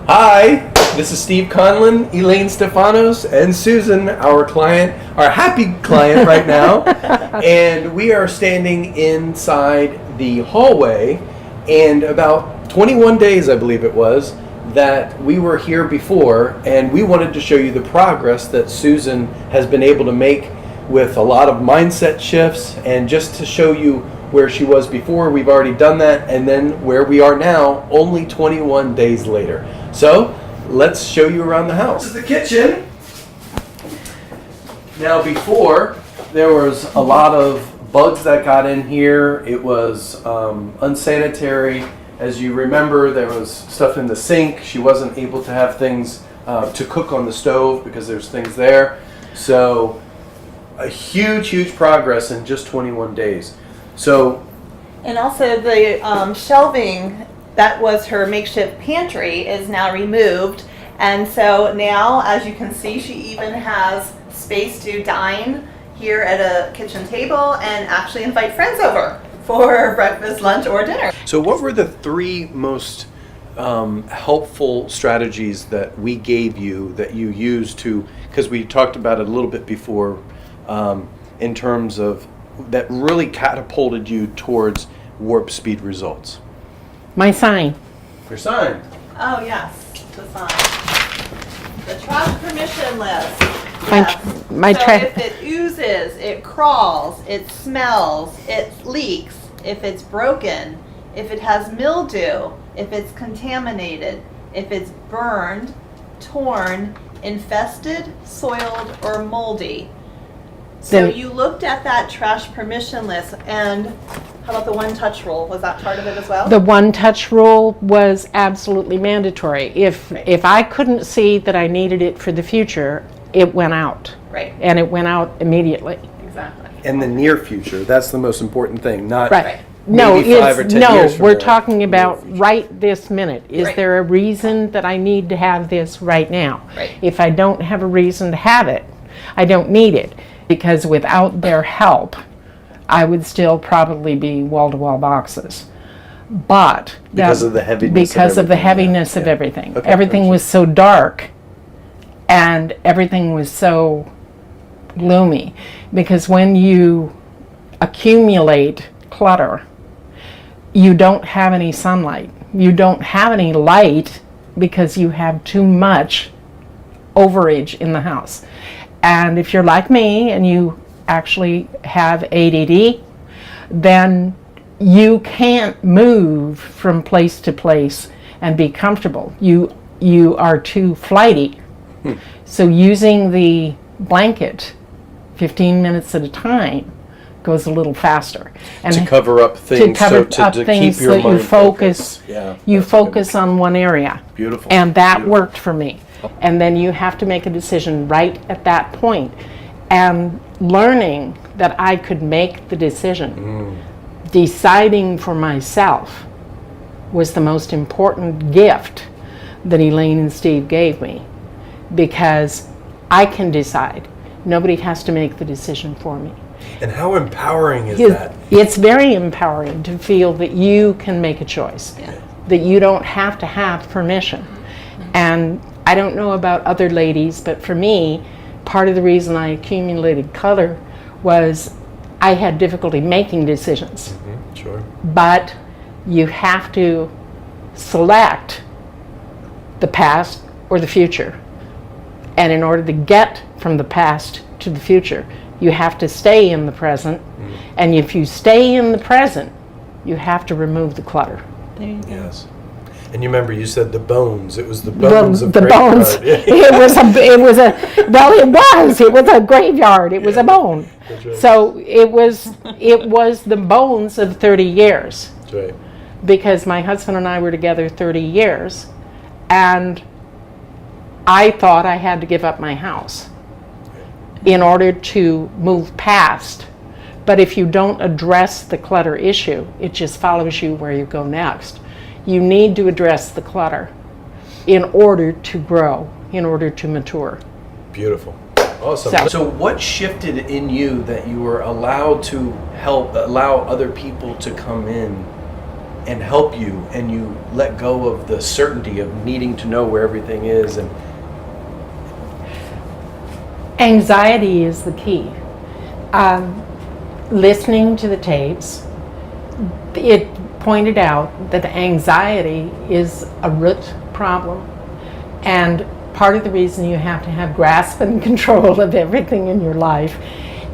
Hi, this is Steve Conlon, Elaine Stefanos, and Susan, our client, our happy client right now. And we are standing inside the hallway, and about 21 days, I believe it was, that we were here before, and we wanted to show you the progress that Susan has been able to make with a lot of mindset shifts, and just to show you where she was before, we've already done that, and then where we are now, only 21 days later. So, let's show you around the house. This is the kitchen. Now before, there was a lot of bugs that got in here. It was unsanitary. As you remember, there was stuff in the sink. She wasn't able to have things to cook on the stove because there's things there. So, a huge progress in just 21 days. So, and also the shelving that was her makeshift pantry is now removed, and so now, as you can see, she even has space to dine here at a kitchen table and actually invite friends over for breakfast, lunch, or dinner. So what were the three most helpful strategies that we gave you that you used to, because we talked about it a little bit before, in terms of that really catapulted you towards warp speed results? My sign. Your sign. Oh yes, the sign. The trash permission list. Yes. So if it oozes, it crawls, it smells, it leaks, if it's broken, if it has mildew, if it's contaminated, if it's burned, torn, infested, soiled, or moldy. So you looked at that trash permission list, and how about the one-touch rule? Was that part of it as well? The one-touch rule was absolutely mandatory. If I couldn't see that I needed it for the future, it went out. Right. And it went out immediately. Exactly. In the near future, that's the most important thing, not Right. maybe 5 or 10 years from we're now. talking about right this minute. Is Right. there a reason that I need to have this right now? Right. If I don't have a reason to have it, I don't need it. Because without their help, I would still probably be wall-to-wall boxes. But Because of the heaviness because of of the everything, heaviness yeah. of everything. Okay, Everything was so dark, and everything was so gloomy. Because when you accumulate clutter, you don't have any sunlight. You don't have any light because you have too much overage in the house. And if you're like me and you actually have ADD, then you can't move from place to place and be comfortable. You are too flighty. So using the blanket 15 minutes at a time goes a little faster. And to cover up things, to keep things your so that mind you focus. Yeah, You that's focus on one area. Beautiful. And that Beautiful. worked for me. And then you have to make a decision right at that point. And learning that I could make the decision, deciding for myself, was the most important gift that Elaine and Steve gave me. Because I can decide. Nobody has to make the decision for me. And how empowering is that? It's very empowering to feel that you can make a choice, that you don't have to have permission. And I don't know about other ladies, but for me, part of the reason I accumulated clutter was I had difficulty making decisions. Sure. But you have to select the past or the future. And in order to get from the past to the future, you have to stay in the present. And if you stay in the present, you have to remove the clutter. There you go. Yes. And you remember you said the bones. It was the bones of the bones. graveyard. It was a graveyard. It was a bone. That's right. So it was the bones of 30 years. That's right. Because my husband and I were together 30 years, and I thought I had to give up my house in order to move past. But if you don't address the clutter issue, it just follows you where you go next. You need to address the clutter in order to grow, in order to mature. Beautiful. Awesome. So what shifted in you that you were allowed to allow other people to come in and help you, and you let go of the certainty of needing to know where everything is. And anxiety is the key. Listening to the tapes, it pointed out that anxiety is a root problem, and part of the reason you have to have grasp and control of everything in your life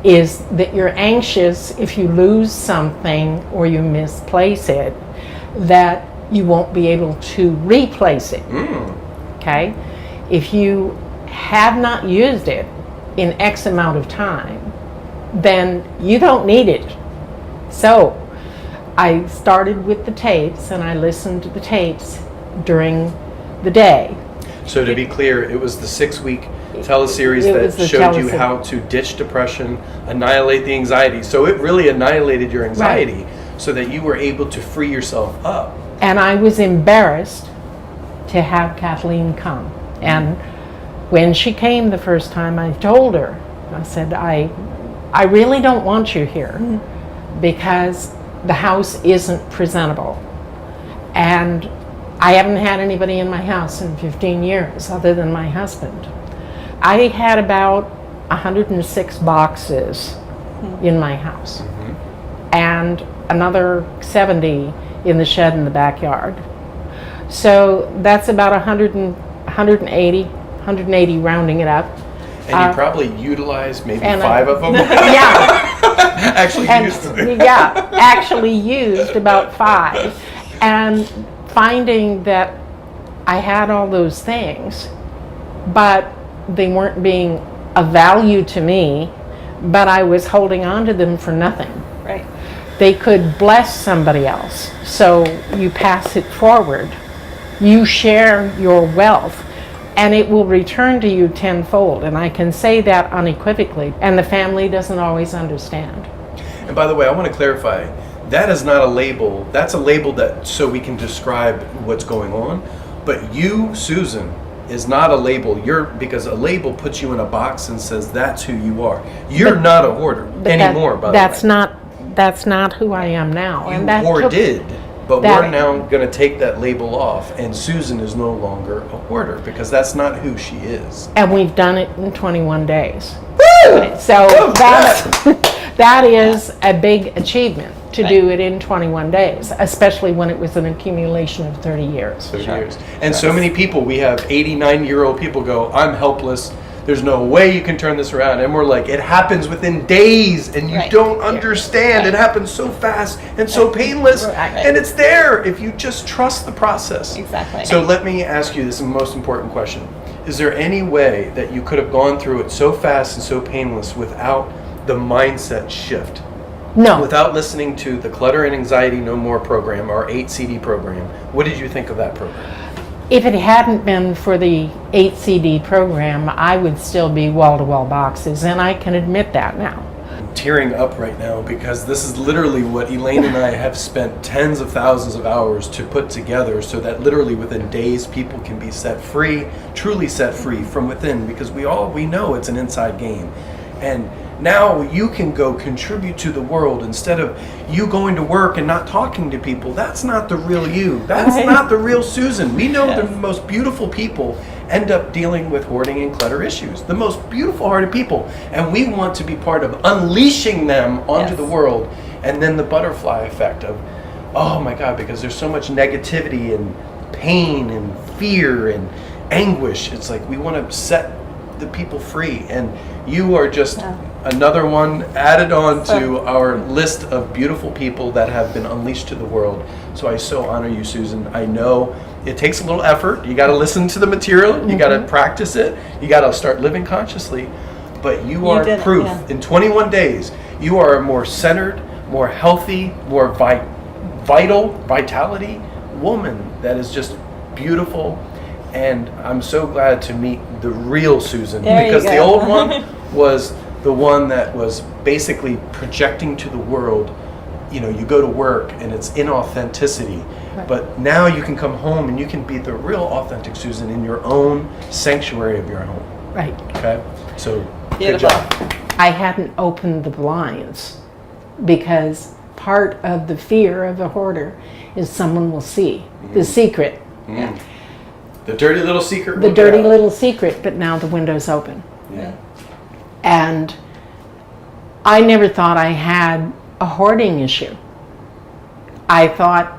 is that you're anxious if you lose something or you misplace it, that you won't be able to replace it. Okay? If you have not used it in X amount of time, then you don't need it. So I started with the tapes, and I listened to the tapes during the day. so to be clear, it was the 6-week teleseries It was that the showed you teleseries. how to ditch depression, annihilate the anxiety. So it really annihilated your anxiety so that you were able to free yourself up. And I was embarrassed to have Kathleen come. And when she came the first time, I told her, I said, I really don't want you here because the house isn't presentable. And I haven't had anybody in my house in 15 years other than my husband. I had about 106 boxes in my house and another 70 in the shed in the backyard. So that's about 180 rounding it up. And you probably utilized maybe and 5 of them. Yeah. Actually used them. Yeah, actually used about 5. And finding that I had all those things, but they weren't being of value to me, but I was holding on to them for nothing. Right. They could bless somebody else. So you pass it forward. You share your wealth, and it will return to you tenfold. And I can say that unequivocally. And the family doesn't always understand. And by the way, I want to clarify, that is not a label. That's a label that so we can describe what's going on. But you, Susan, is not a label. Because a label puts you in a box and says that's who you are. You're not a hoarder anymore, by the way. That's not who I am now. You And that hoarded, but that- we're now going to take that label off, and Susan is no longer a hoarder because that's not who she is. And we've done it in 21 days. Woo! So that is a big achievement to do it in 21 days, especially when it was an accumulation of 30 years. 30 years. And so many people, we have 89-year-old people go, I'm helpless. There's no way you can turn this around. And we're like, it happens within days, and you Right. don't understand. It happens so fast and so painless, Right. and it's there if you just trust the process. Exactly. So let me ask you this most important question. Is there any way that you could have gone through it so fast and so painless without the mindset shift? No. Without listening to the Clutter and Anxiety No More program, our 8 CD program, what did you think of that program? If it hadn't been for the 8 CD program, I would still be wall-to-wall boxes, and I can admit that now. I'm tearing up right now because this is literally what Elaine and I have spent tens of thousands of hours to put together so that literally within days people can be set free, truly set free from within, because we know it's an inside game. And now you can go contribute to the world instead of you going to work and not talking to people. That's not the real you. That's Right. not the real Susan. We know the most beautiful people end up dealing with hoarding and clutter issues. The most beautiful hearted people. And we want to be part of unleashing them onto Yes. the world. And then the butterfly effect of, oh my God, because there's so much negativity and pain and fear and anguish. It's like we want to set the people free. And you are just another one added on to our list of beautiful people that have been unleashed to the world. So I so honor you, Susan. I know it takes a little effort. You got to listen to the material. You got to practice it. You got to start living consciously. But you are did it, proof. yeah. In 21 days, you are a more centered, more healthy, more vitality woman that is just beautiful. And I'm so glad to meet the real Susan, There you because the go. old one was the one that was basically projecting to the world. You know, you go to work and it's inauthenticity, but now you can come home and you can be the real authentic Susan in your own sanctuary of your home. Right. Okay, so good Beautiful. job. I hadn't opened the blinds because part of the fear of a hoarder is someone will see the secret. The dirty little secret. The dirty little secret, but now the window's open. Yeah. And I never thought I had a hoarding issue. I thought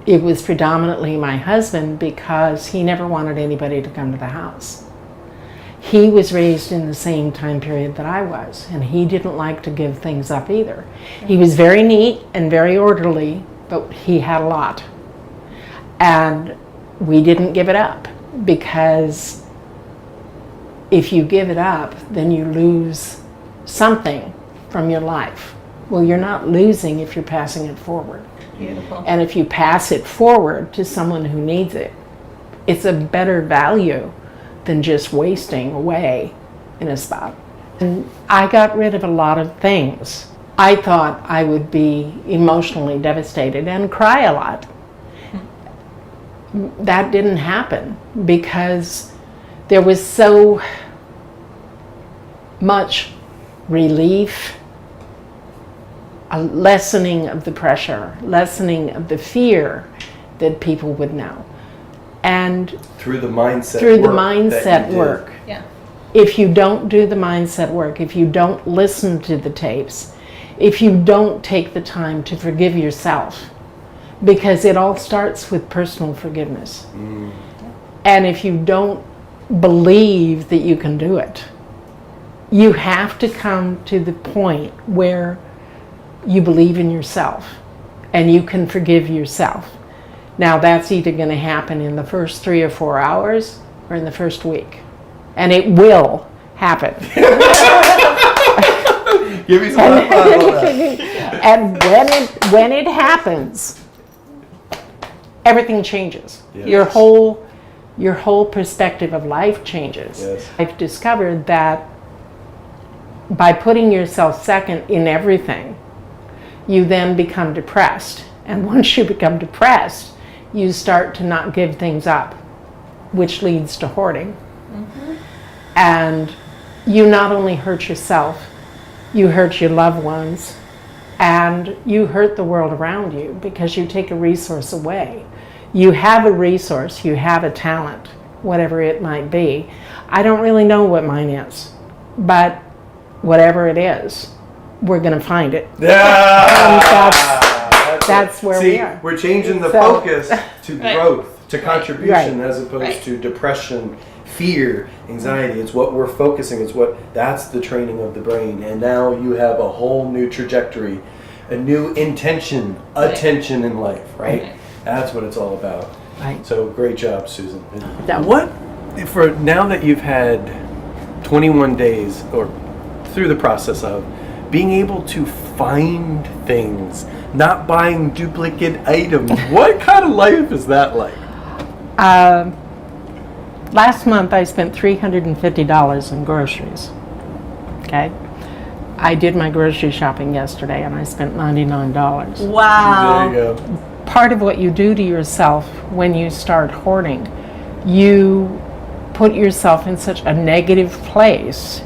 it was predominantly my husband because he never wanted anybody to come to the house. He was raised in the same time period that I was, and he didn't like to give things up either. He was very neat and very orderly, but he had a lot. And we didn't give it up, because if you give it up, then you lose something from your life. Well, you're not losing if you're passing it forward. Beautiful. And if you pass it forward to someone who needs it, it's a better value than just wasting away in a spot. And I got rid of a lot of things. I thought I would be emotionally devastated and cry a lot. That didn't happen because there was so much relief, a lessening of the pressure, lessening of the fear that people would know. And through the mindset work. Yeah. If you don't do the mindset work, if you don't listen to the tapes, if you don't take the time to forgive yourself, because it all starts with personal forgiveness. And if you don't believe that you can do it, you have to come to the point where you believe in yourself and you can forgive yourself. Now that's either going to happen in the first 3 or 4 hours or in the first week. And it will happen. Give me some high five on that. And when it happens, everything changes. Yes. Your whole perspective of life changes. Yes. I've discovered that by putting yourself second in everything, you then become depressed. And once you become depressed, you start to not give things up, which leads to hoarding. And you not only hurt yourself, you hurt your loved ones, and you hurt the world around you because you take a resource away. You have a resource, you have a talent, whatever it might be. I don't really know what mine is, but whatever it is, we're going to find it. Yeah! That's where See, we are. We're changing the So- focus to growth, to contribution, as opposed Right. to depression, fear, anxiety. It's what we're focusing. That's the training of the brain. And now you have a whole new trajectory, a new intention, attention in life, right? That's what it's all about. Right. So great job, Susan. Yeah. What, for now that you've had 21 days, or through the process of being able to find things, not buying duplicate items, what kind of life is that like? Last month I spent $350 in groceries. Okay? I did my grocery shopping yesterday and I spent $99. Wow. There you go. Part of what you do to yourself when you start hoarding, you put yourself in such a negative place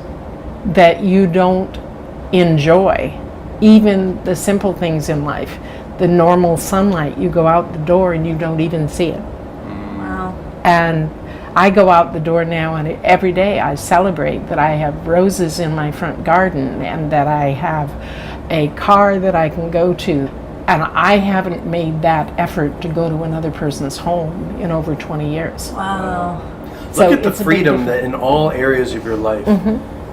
that you don't enjoy even the simple things in life. The normal sunlight, you go out the door and you don't even see it. Wow. And I go out the door now and every day I celebrate that I have roses in my front garden and that I have a car that I can go to. And I haven't made that effort to go to another person's home in over 20 years. Wow. So Look at the it's a big freedom difference. that in all areas of your life,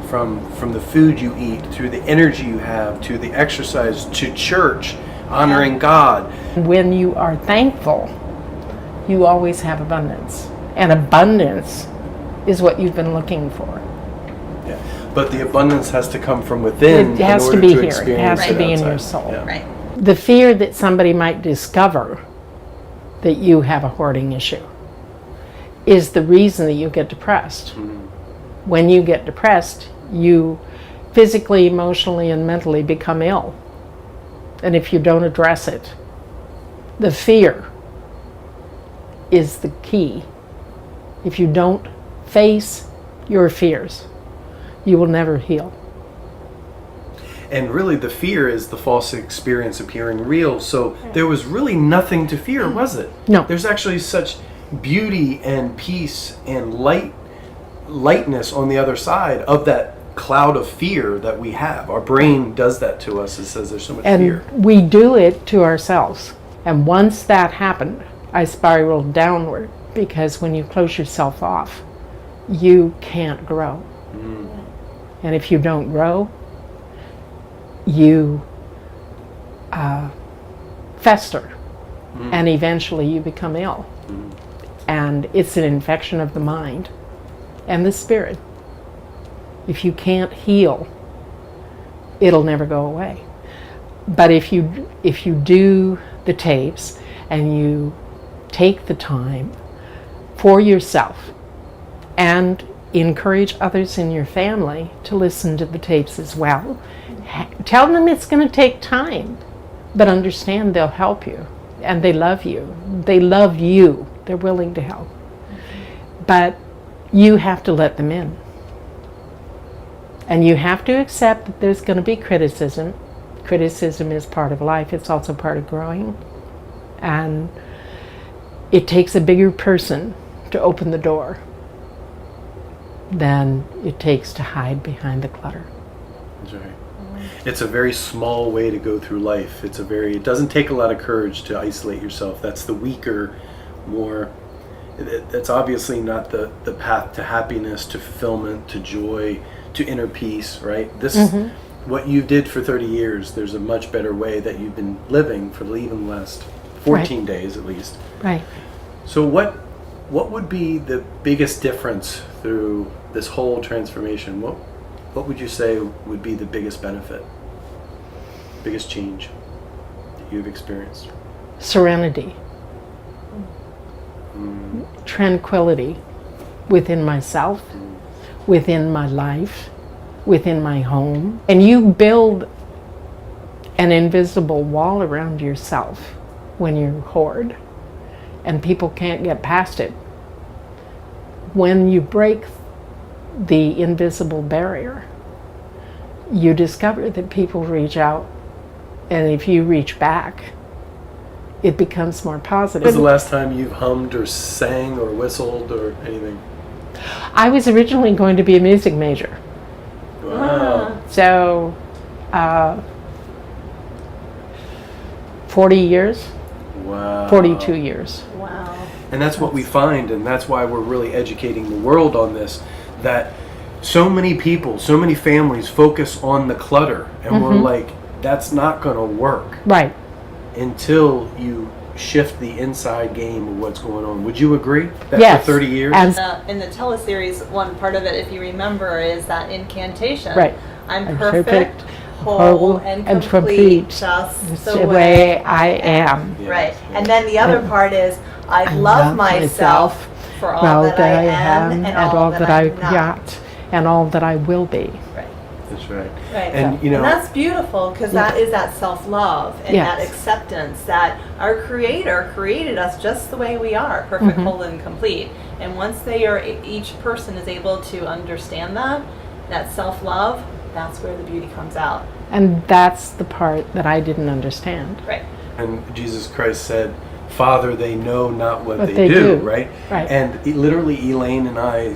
from the food you eat, through the energy you have, to the exercise, to church, honoring God. When you are thankful, you always have abundance. And abundance is what you've been looking for. Yeah. But the abundance has to come from within. It has in to order be here. It experience has to it be in outside. your soul. Yeah. Right. The fear that somebody might discover that you have a hoarding issue is the reason that you get depressed. When you get depressed, you physically, emotionally, and mentally become ill. And if you don't address it, the fear is the key. If you don't face your fears, you will never heal. And really the fear is the false experience appearing real. So there was really nothing to fear, was it? No. There's actually such beauty and peace and lightness on the other side of that cloud of fear that we have. Our brain does that to us. It says there's so much And fear. we do it to ourselves. And once that happened, I spiraled downward, because when you close yourself off, you can't grow. And if you don't grow, you fester, and eventually you become ill. And it's an infection of the mind and the spirit. If you can't heal, it'll never go away. But if you do the tapes and you take the time for yourself and encourage others in your family to listen to the tapes as well, tell them it's going to take time, but understand they'll help you, and they love you. They love you. They're willing to help. But you have to let them in. And you have to accept that there's going to be criticism. Criticism is part of life. It's also part of growing. And it takes a bigger person to open the door than it takes to hide behind the clutter. That's right. It's a very small way to go through life. It doesn't take a lot of courage to isolate yourself. That's the weaker, more, that's obviously not the path to happiness, to fulfillment, to joy, to inner peace, right? This is what you did for 30 years. There's a much better way that you've been living for even the last 14 days at least. Right. So what would be the biggest difference through this whole transformation? What would you say would be the biggest benefit, biggest change that you've experienced? Serenity. Tranquility within myself, within my life, within my home. And you build an invisible wall around yourself when you hoard, and people can't get past it. When you break the invisible barrier, you discover that people reach out, and if you reach back, it becomes more positive. When was the last time you've hummed or sang or whistled or anything? I was originally going to be a music major. Wow. So, 40 years, Wow. 42 years. Wow. And that's what we find, and that's why we're really educating the world on this, that so many people, so many families focus on the clutter, and we're like, that's not going to work Right. until you shift the inside game of what's going on. Would you agree? That Yes. for 30 years? And In the teleseries, one part of it, if you remember, is that incantation. Right. I'm perfect, whole, whole, and and complete, complete, just the way I am. Yeah. Right. And then the other part is, I love myself for all that I am and all that I'm not. got, and all that I will be. Right. That's right. Right. And, you know, and that's beautiful, because that is that self-love and Yes. that acceptance that our Creator created us just the way we are, perfect, whole, and complete. And once each person is able to understand that self-love, that's where the beauty comes out. And that's the part that I didn't understand. Right. and Jesus Christ said, Father, they know not what What they they do, do. right? Right. And literally Elaine and I,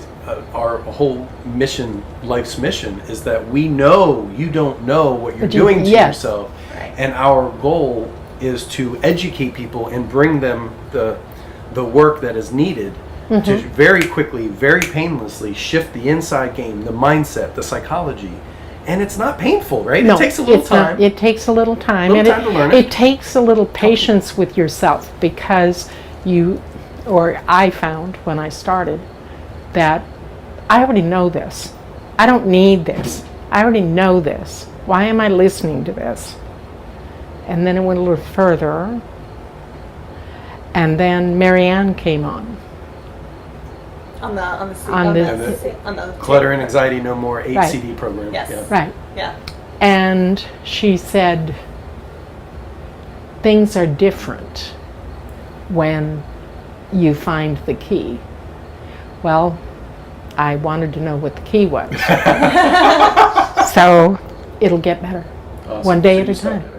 our whole mission, life's mission, is that we know you don't know what you're But you- doing to yes. yourself. Right. And our goal is to educate people and bring them the work that is needed to very quickly, very painlessly shift the inside game, the mindset, the psychology. And it's not painful, right? No, it takes a little it's not. time. It takes a little time. Little and time to learn it. It takes a little patience with yourself, because I found when I started that I already know this. I don't need this. I already know this. Why am I listening to this? And then it went a little further. And then Marianne came on. On the Clutter and Anxiety No More Right. HCD program. Yes. Yeah. Right. Yeah. And she said, things are different when you find the key. Well, I wanted to know what the key was. So it'll get better. Awesome. One day So at you a still time.